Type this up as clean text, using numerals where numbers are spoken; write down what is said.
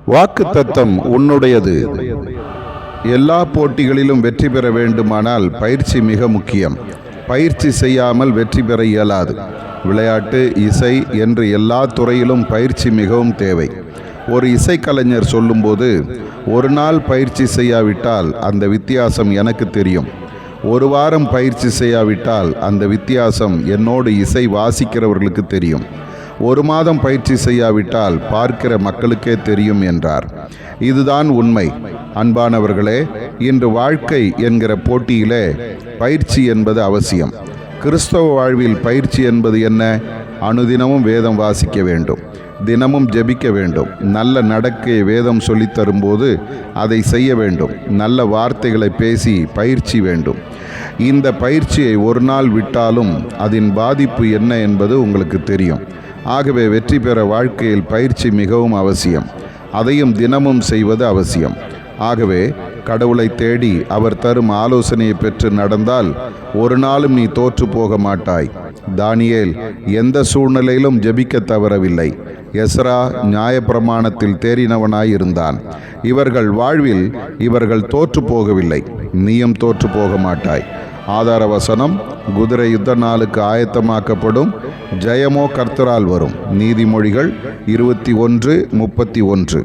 வாக்குத்தத்தம் உன்னுடையது. எல்லா போட்டிகளிலும் வெற்றி பெற வேண்டுமானால் பயிற்சி மிக முக்கியம். பயிற்சி செய்யாமல் வெற்றி பெற இயலாது. விளையாட்டு, இசை என்று எல்லா துறையிலும் பயிற்சி மிகவும் தேவை. ஒரு இசைக்கலைஞர் சொல்லும்போது, ஒரு நாள் பயிற்சி செய்யாவிட்டால் அந்த வித்தியாசம் எனக்கு தெரியும். ஒரு வாரம் பயிற்சி செய்யாவிட்டால் அந்த வித்தியாசம் என்னோடு இசை வாசிக்கிறவர்களுக்கு தெரியும். ஒரு மாதம் பயிற்சி செய்யாவிட்டால் பார்க்கிற மக்களுக்கே தெரியும் என்றார். இதுதான் உண்மை. அன்பானவர்களே, இன்று வாழ்க்கை என்கிற போட்டியிலே பயிற்சி என்பது அவசியம். கிறிஸ்தவ வாழ்வில் பயிற்சி என்பது என்ன? அனுதினமும் வேதம் வாசிக்க வேண்டும், தினமும் ஜெபிக்க வேண்டும், நல்ல நடக்கையை வேதம் சொல்லித் தரும்போது அதை செய்ய வேண்டும், நல்ல வார்த்தைகளை பேசி பயிற்சி வேண்டும். இந்த பயிற்சியை ஒரு நாள் விட்டாலும் அதன் பாதிப்பு என்ன என்பது உங்களுக்கு தெரியும். ஆகவே வெற்றி பெற வாழ்க்கையில் பயிற்சி மிகவும் அவசியம். அதையும் தினமும் செய்வது அவசியம். ஆகவே கடவுளை தேடி அவர் தரும் ஆலோசனையை பெற்று நடந்தால் ஒரு நாளும் நீ தோற்று போக மாட்டாய். தானியேல் எந்த சூழ்நிலையிலும் ஜெபிக்க தவறவில்லை. எஸ்ரா நியாயப்பிரமாணத்தில் தேறினவனாயிருந்தான். இவர்கள் வாழ்வில் இவர்கள் தோற்று போகவில்லை. நீயும் தோற்று போக மாட்டாய். ஆதார வசனம்: குதிரை யுத்த நாளுக்கு ஆயத்தமாக்கப்படும், ஜெயமோ கர்த்தரால் வரும். நீதிமொழிகள் 21:31.